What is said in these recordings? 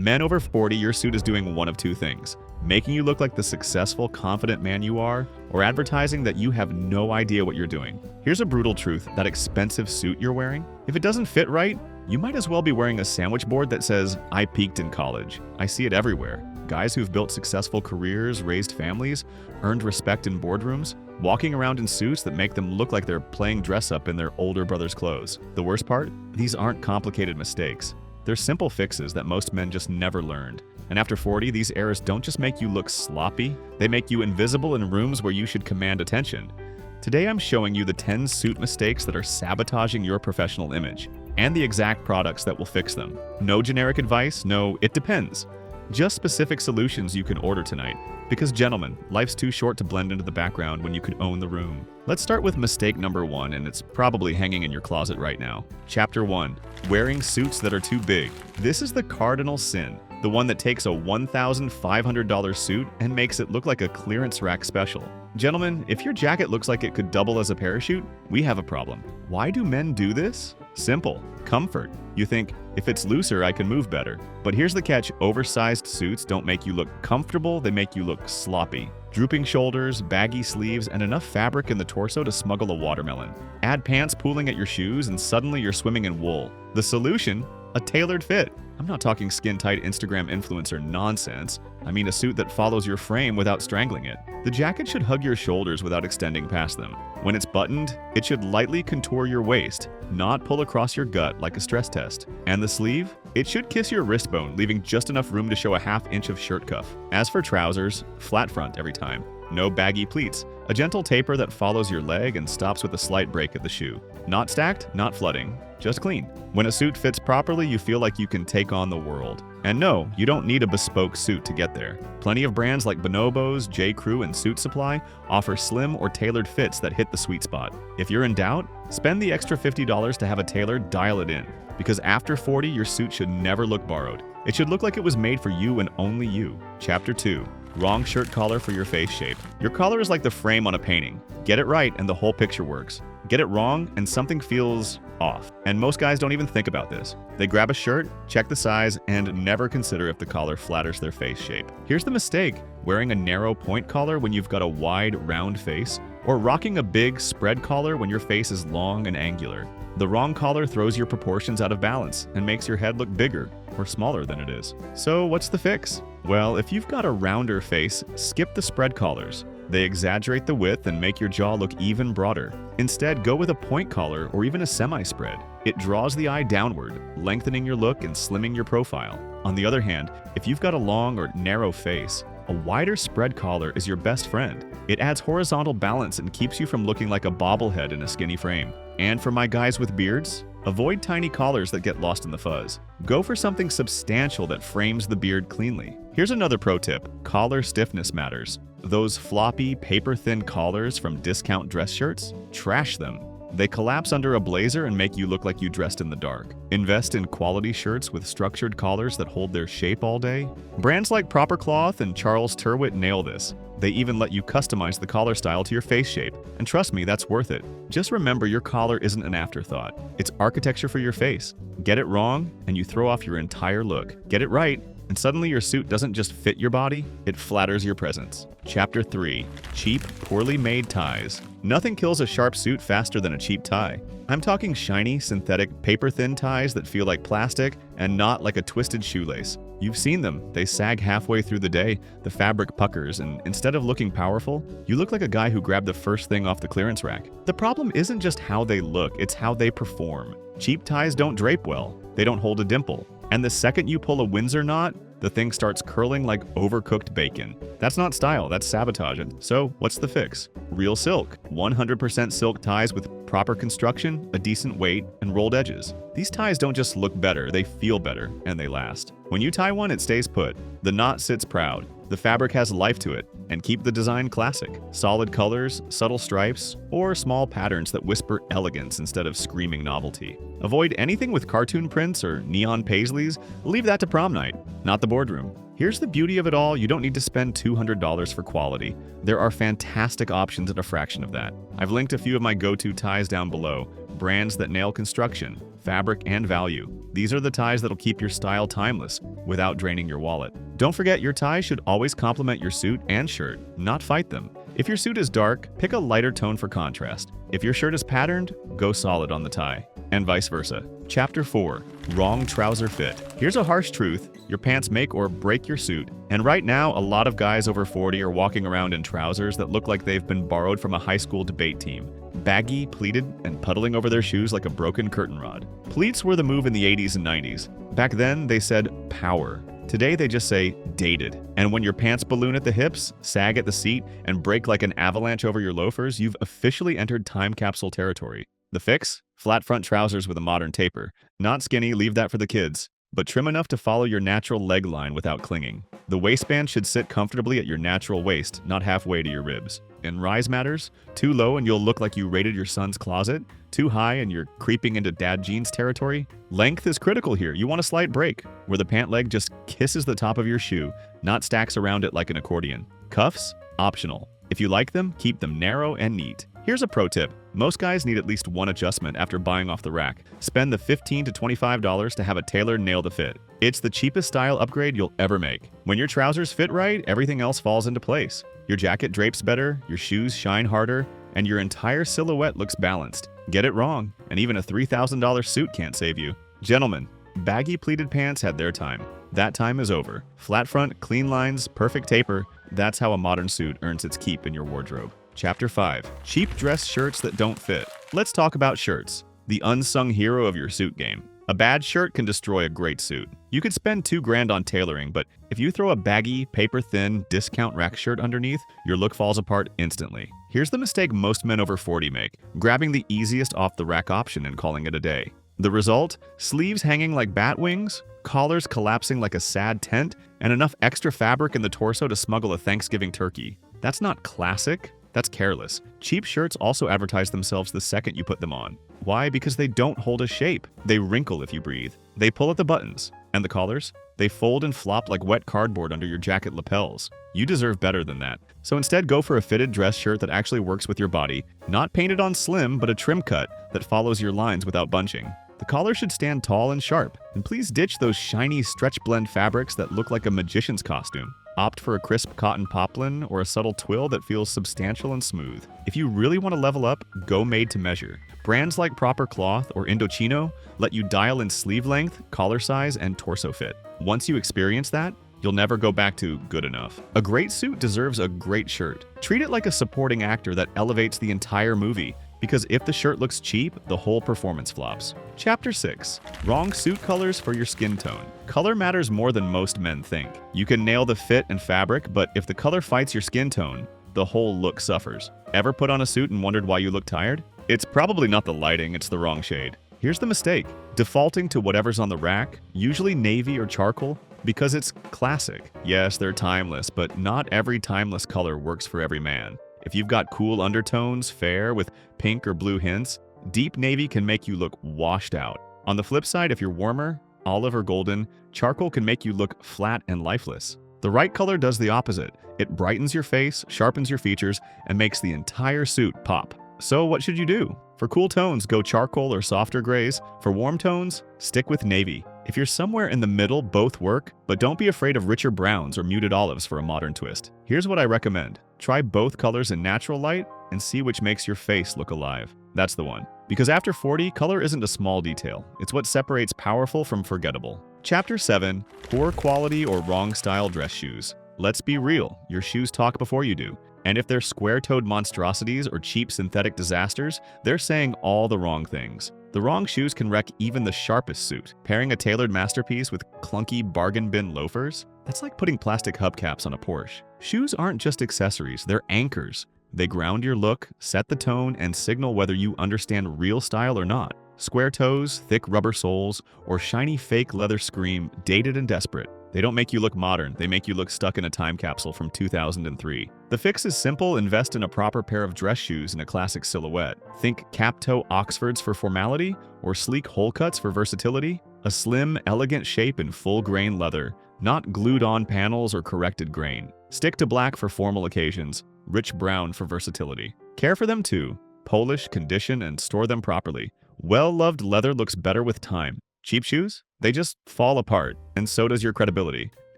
Men over 40, your suit is doing one of two things: making you look like the successful, confident man you are, or advertising that you have no idea what you're doing. Here's a brutal truth: that expensive suit you're wearing, if it doesn't fit right, you might as well be wearing a sandwich board that says, "I peaked in college." I see it everywhere. Guys who've built successful careers, raised families, earned respect in boardrooms, walking around in suits that make them look like they're playing dress-up in their older brother's clothes. The worst part? These aren't complicated mistakes. They're simple fixes that most men just never learned. And after 40, these errors don't just make you look sloppy, they make you invisible in rooms where you should command attention. Today I'm showing you the 10 suit mistakes that are sabotaging your professional image, and the exact products that will fix them. No generic advice, no "it depends." Just specific solutions you can order tonight. Because gentlemen, life's too short to blend into the background when you could own the room. Let's start with mistake number 1, and it's probably hanging in your closet right now. Chapter 1. Wearing suits that are too big. This is the cardinal sin. The one that takes a $1,500 suit and makes it look like a clearance rack special. Gentlemen, if your jacket looks like it could double as a parachute, we have a problem. Why do men do this? Simple. Comfort. You think, if it's looser, I can move better. But here's the catch: oversized suits don't make you look comfortable, they make you look sloppy. Drooping shoulders, baggy sleeves, and enough fabric in the torso to smuggle a watermelon. Add pants pooling at your shoes and suddenly you're swimming in wool. The solution? A tailored fit. I'm not talking skin-tight Instagram influencer nonsense. I mean a suit that follows your frame without strangling it. The jacket should hug your shoulders without extending past them. When it's buttoned, it should lightly contour your waist, not pull across your gut like a stress test. And the sleeve? It should kiss your wrist bone, leaving just enough room to show a half-inch of shirt cuff. As for trousers, flat front every time. No baggy pleats. A gentle taper that follows your leg and stops with a slight break at the shoe. Not stacked, not flooding, just clean. When a suit fits properly, you feel like you can take on the world. And no, you don't need a bespoke suit to get there. Plenty of brands like Bonobos, J. Crew, and Suit Supply offer slim or tailored fits that hit the sweet spot. If you're in doubt, spend the extra $50 to have a tailor dial it in. Because after 40, your suit should never look borrowed. It should look like it was made for you and only you. Chapter 2. Wrong shirt collar for your face shape. Your collar is like the frame on a painting. Get it right and the whole picture works. Get it wrong and something feels off. And most guys don't even think about this. They grab a shirt, check the size, and never consider if the collar flatters their face shape. Here's the mistake: wearing a narrow point collar when you've got a wide, round face, or rocking a big, spread collar when your face is long and angular. The wrong collar throws your proportions out of balance and makes your head look bigger or smaller than it is. So what's the fix? Well, if you've got a rounder face, skip the spread collars. They exaggerate the width and make your jaw look even broader. Instead, go with a point collar or even a semi-spread. It draws the eye downward, lengthening your look and slimming your profile. On the other hand, if you've got a long or narrow face, a wider spread collar is your best friend. It adds horizontal balance and keeps you from looking like a bobblehead in a skinny frame. And for my guys with beards, avoid tiny collars that get lost in the fuzz. Go for something substantial that frames the beard cleanly. Here's another pro tip: collar stiffness matters. Those floppy, paper-thin collars from discount dress shirts? Trash them. They collapse under a blazer and make you look like you dressed in the dark. Invest in quality shirts with structured collars that hold their shape all day. Brands like Proper Cloth and Charles Turwitt nail this. They even let you customize the collar style to your face shape. And trust me, that's worth it. Just remember, your collar isn't an afterthought. It's architecture for your face. Get it wrong, and you throw off your entire look. Get it right, and suddenly your suit doesn't just fit your body, it flatters your presence. Chapter 3. Cheap, poorly made ties. Nothing kills a sharp suit faster than a cheap tie. I'm talking shiny, synthetic, paper-thin ties that feel like plastic and not like a twisted shoelace. You've seen them. They sag halfway through the day, the fabric puckers, and instead of looking powerful, you look like a guy who grabbed the first thing off the clearance rack. The problem isn't just how they look, it's how they perform. Cheap ties don't drape well. They don't hold a dimple. And the second you pull a Windsor knot, the thing starts curling like overcooked bacon. That's not style, that's sabotage. So what's the fix? Real silk. 100% silk ties with proper construction, a decent weight, and rolled edges. These ties don't just look better, they feel better, and they last. When you tie one, it stays put. The knot sits proud. The fabric has life to it, and keep the design classic. Solid colors, subtle stripes, or small patterns that whisper elegance instead of screaming novelty. Avoid anything with cartoon prints or neon paisleys. Leave that to prom night, not the boardroom. Here's the beauty of it all: you don't need to spend $200 for quality. There are fantastic options at a fraction of that. I've linked a few of my go-to ties down below. Brands that nail construction, fabric, and value. These are the ties that'll keep your style timeless without draining your wallet. Don't forget, your tie should always complement your suit and shirt, not fight them. If your suit is dark, pick a lighter tone for contrast. If your shirt is patterned, go solid on the tie, and vice versa. Chapter 4. Wrong trouser fit. Here's a harsh truth. Your pants make or break your suit. And right now, a lot of guys over 40 are walking around in trousers that look like they've been borrowed from a high school debate team. Baggy, pleated, and puddling over their shoes like a broken curtain rod. Pleats were the move in the 80s and 90s. Back then, they said power. Today, they just say dated. And when your pants balloon at the hips, sag at the seat, and break like an avalanche over your loafers, you've officially entered time capsule territory. The fix? Flat front trousers with a modern taper. Not skinny, leave that for the kids, but trim enough to follow your natural leg line without clinging. The waistband should sit comfortably at your natural waist, not halfway to your ribs. And rise matters? Too low and you'll look like you raided your son's closet? Too high and you're creeping into dad jeans territory? Length is critical here. You want a slight break, where the pant leg just kisses the top of your shoe, not stacks around it like an accordion. Cuffs? Optional. If you like them, keep them narrow and neat. Here's a pro tip. Most guys need at least one adjustment after buying off the rack. Spend the $15 to $25 to have a tailor nail the fit. It's the cheapest style upgrade you'll ever make. When your trousers fit right, everything else falls into place. Your jacket drapes better, your shoes shine harder, and your entire silhouette looks balanced. Get it wrong, and even a $3,000 suit can't save you. Gentlemen, baggy pleated pants had their time. That time is over. Flat front, clean lines, perfect taper. That's how a modern suit earns its keep in your wardrobe. Chapter 5. Cheap dress shirts that don't fit. Let's talk about shirts, the unsung hero of your suit game. A bad shirt can destroy a great suit. You could spend $2,000 on tailoring, but if you throw a baggy, paper-thin, discount rack shirt underneath, your look falls apart instantly. Here's the mistake most men over 40 make, grabbing the easiest off-the-rack option and calling it a day. The result? Sleeves hanging like bat wings, collars collapsing like a sad tent, and enough extra fabric in the torso to smuggle a Thanksgiving turkey. That's not classic. That's careless. Cheap shirts also advertise themselves the second you put them on. Why? Because they don't hold a shape. They wrinkle if you breathe. They pull at the buttons. And the collars? They fold and flop like wet cardboard under your jacket lapels. You deserve better than that. So instead, go for a fitted dress shirt that actually works with your body. Not painted on slim, but a trim cut that follows your lines without bunching. The collar should stand tall and sharp. And please ditch those shiny stretch blend fabrics that look like a magician's costume. Opt for a crisp cotton poplin or a subtle twill that feels substantial and smooth. If you really want to level up, go made to measure. Brands like Proper Cloth or Indochino let you dial in sleeve length, collar size, and torso fit. Once you experience that, you'll never go back to good enough. A great suit deserves a great shirt. Treat it like a supporting actor that elevates the entire movie, because if the shirt looks cheap, the whole performance flops. Chapter 6. Wrong suit colors for your skin tone. Color matters more than most men think. You can nail the fit and fabric, but if the color fights your skin tone, the whole look suffers. Ever put on a suit and wondered why you look tired? It's probably not the lighting, it's the wrong shade. Here's the mistake. Defaulting to whatever's on the rack, usually navy or charcoal, because it's classic. Yes, they're timeless, but not every timeless color works for every man. If you've got cool undertones, fair, with pink or blue hints, deep navy can make you look washed out. On the flip side, if you're warmer, olive or golden, charcoal can make you look flat and lifeless. The right color does the opposite. It brightens your face, sharpens your features, and makes the entire suit pop. So what should you do? For cool tones, go charcoal or softer grays. For warm tones, stick with navy. If you're somewhere in the middle, both work, but don't be afraid of richer browns or muted olives for a modern twist. Here's what I recommend. Try both colors in natural light and see which makes your face look alive. That's the one. Because after 40, color isn't a small detail. It's what separates powerful from forgettable. Chapter 7. Poor quality or wrong style dress shoes. Let's be real, your shoes talk before you do. And if they're square-toed monstrosities or cheap synthetic disasters, they're saying all the wrong things. The wrong shoes can wreck even the sharpest suit. Pairing a tailored masterpiece with clunky bargain bin loafers? That's like putting plastic hubcaps on a Porsche. Shoes aren't just accessories, they're anchors. They ground your look, set the tone, and signal whether you understand real style or not. Square toes, thick rubber soles, or shiny fake leather scream dated and desperate. They don't make you look modern, they make you look stuck in a time capsule from 2003. The fix is simple. Invest in a proper pair of dress shoes in a classic silhouette. Think cap-toe Oxfords for formality, or sleek hole cuts for versatility. A slim, elegant shape in full-grain leather, not glued-on panels or corrected grain. Stick to black for formal occasions, rich brown for versatility. Care for them too. Polish, condition, and store them properly. Well-loved leather looks better with time. Cheap shoes? They just fall apart, and so does your credibility.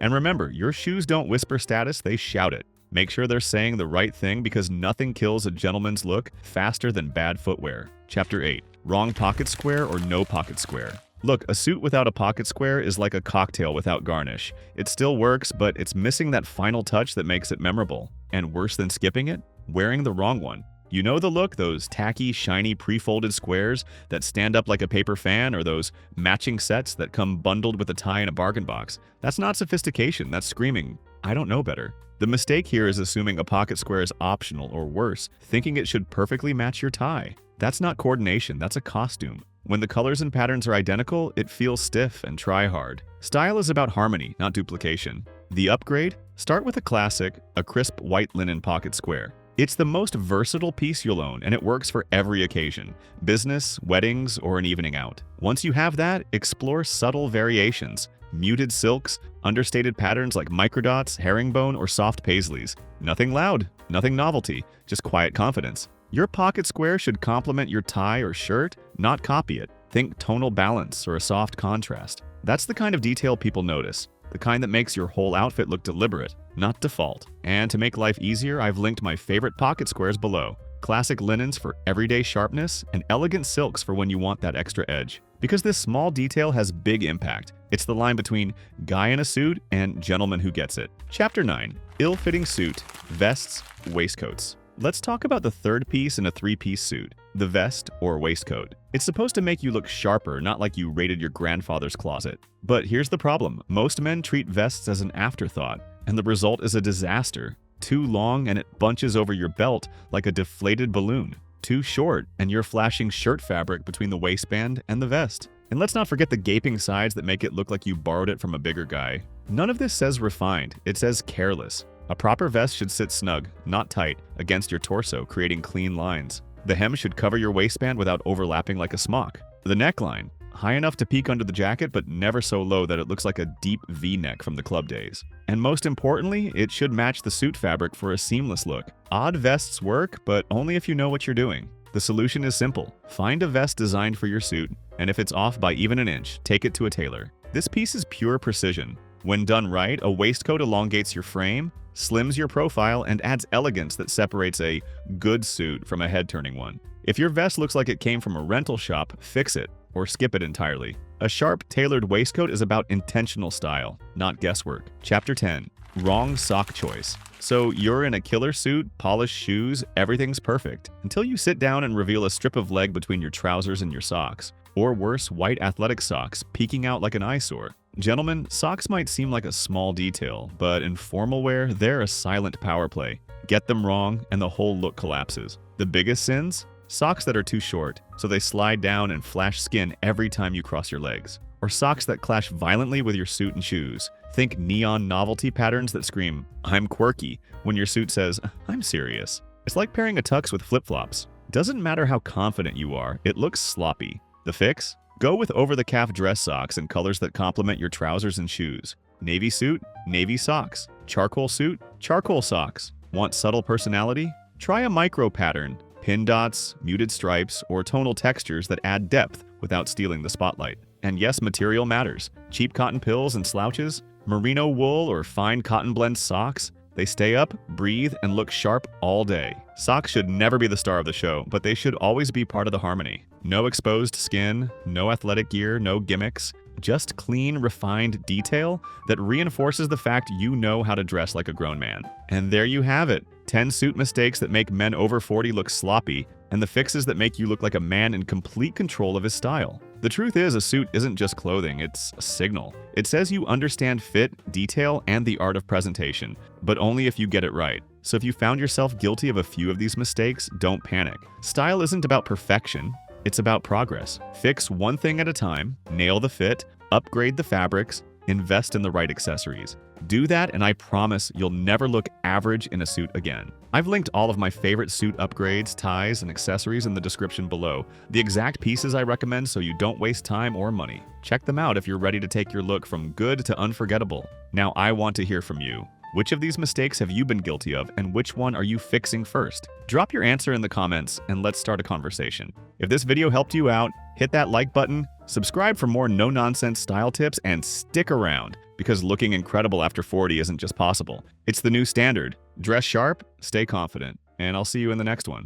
And remember, your shoes don't whisper status, they shout it. Make sure they're saying the right thing because nothing kills a gentleman's look faster than bad footwear. Chapter 8. Wrong pocket square or no pocket square? Look, a suit without a pocket square is like a cocktail without garnish. It still works, but it's missing that final touch that makes it memorable. And worse than skipping it? Wearing the wrong one. You know the look, those tacky, shiny, pre-folded squares that stand up like a paper fan, or those matching sets that come bundled with a tie in a bargain box. That's not sophistication, that's screaming, I don't know better. The mistake here is assuming a pocket square is optional, or worse, thinking it should perfectly match your tie. That's not coordination, that's a costume. When the colors and patterns are identical, it feels stiff and try hard. Style is about harmony, not duplication. The upgrade? Start with a classic, a crisp white linen pocket square. It's the most versatile piece you'll own, and it works for every occasion: business, weddings, or an evening out. Once you have that, explore subtle variations. Muted silks, understated patterns like microdots, herringbone, or soft paisleys. Nothing loud, nothing novelty, just quiet confidence. Your pocket square should complement your tie or shirt, not copy it. Think tonal balance or a soft contrast. That's the kind of detail people notice, the kind that makes your whole outfit look deliberate, not default. And to make life easier, I've linked my favorite pocket squares below. Classic linens for everyday sharpness, and elegant silks for when you want that extra edge. Because this small detail has big impact. It's the line between guy in a suit and gentleman who gets it. Chapter 9. Ill-fitting suit, vests, waistcoats. Let's talk about the third piece in a three-piece suit, the vest or waistcoat. It's supposed to make you look sharper, not like you raided your grandfather's closet. But here's the problem. Most men treat vests as an afterthought, and the result is a disaster. Too long and it bunches over your belt like a deflated balloon. Too short and you're flashing shirt fabric between the waistband and the vest. And let's not forget the gaping sides that make it look like you borrowed it from a bigger guy. None of this says refined, it says careless. A proper vest should sit snug, not tight, against your torso, creating clean lines. The hem should cover your waistband without overlapping like a smock. The neckline, high enough to peek under the jacket but never so low that it looks like a deep V-neck from the club days. And most importantly, it should match the suit fabric for a seamless look. Odd vests work, but only if you know what you're doing. The solution is simple. Find a vest designed for your suit, and if it's off by even an inch, take it to a tailor. This piece is pure precision. When done right, a waistcoat elongates your frame, slims your profile, and adds elegance that separates a good suit from a head-turning one. If your vest looks like it came from a rental shop, fix it, or skip it entirely. A sharp, tailored waistcoat is about intentional style, not guesswork. Chapter 10. Wrong sock choice. So you're in a killer suit, polished shoes, everything's perfect, until you sit down and reveal a strip of leg between your trousers and your socks. Or worse, white athletic socks peeking out like an eyesore. Gentlemen, socks might seem like a small detail, but in formal wear, they're a silent power play. Get them wrong, and the whole look collapses. The biggest sins? Socks that are too short, so they slide down and flash skin every time you cross your legs. Or socks that clash violently with your suit and shoes. Think neon novelty patterns that scream, I'm quirky, when your suit says, I'm serious. It's like pairing a tux with flip-flops. Doesn't matter how confident you are, it looks sloppy. The fix? Go with over-the-calf dress socks in colors that complement your trousers and shoes. Navy suit? Navy socks. Charcoal suit? Charcoal socks. Want subtle personality? Try a micro pattern. Pin dots, muted stripes, or tonal textures that add depth without stealing the spotlight. And yes, material matters. Cheap cotton pills and slouches, merino wool or fine cotton blend socks, they stay up, breathe, and look sharp all day. Socks should never be the star of the show, but they should always be part of the harmony. No exposed skin, no athletic gear, no gimmicks. Just clean, refined detail that reinforces the fact you know how to dress like a grown man. And there you have it. 10 suit mistakes that make men over 40 look sloppy, and the fixes that make you look like a man in complete control of his style. The truth is, a suit isn't just clothing, it's a signal. It says you understand fit, detail, and the art of presentation, but only if you get it right. So if you found yourself guilty of a few of these mistakes, don't panic. Style isn't about perfection, it's about progress. Fix one thing at a time, nail the fit, upgrade the fabrics, invest in the right accessories. Do that and I promise you'll never look average in a suit again. I've linked all of my favorite suit upgrades, ties, and accessories in the description below. The exact pieces I recommend so you don't waste time or money. Check them out if you're ready to take your look from good to unforgettable. Now I want to hear from you. Which of these mistakes have you been guilty of, and which one are you fixing first? Drop your answer in the comments and let's start a conversation. If this video helped you out, Hit that like button, subscribe for more no-nonsense style tips, and stick around, because looking incredible after 40 isn't just possible. It's the new standard. Dress sharp, stay confident, and I'll see you in the next one.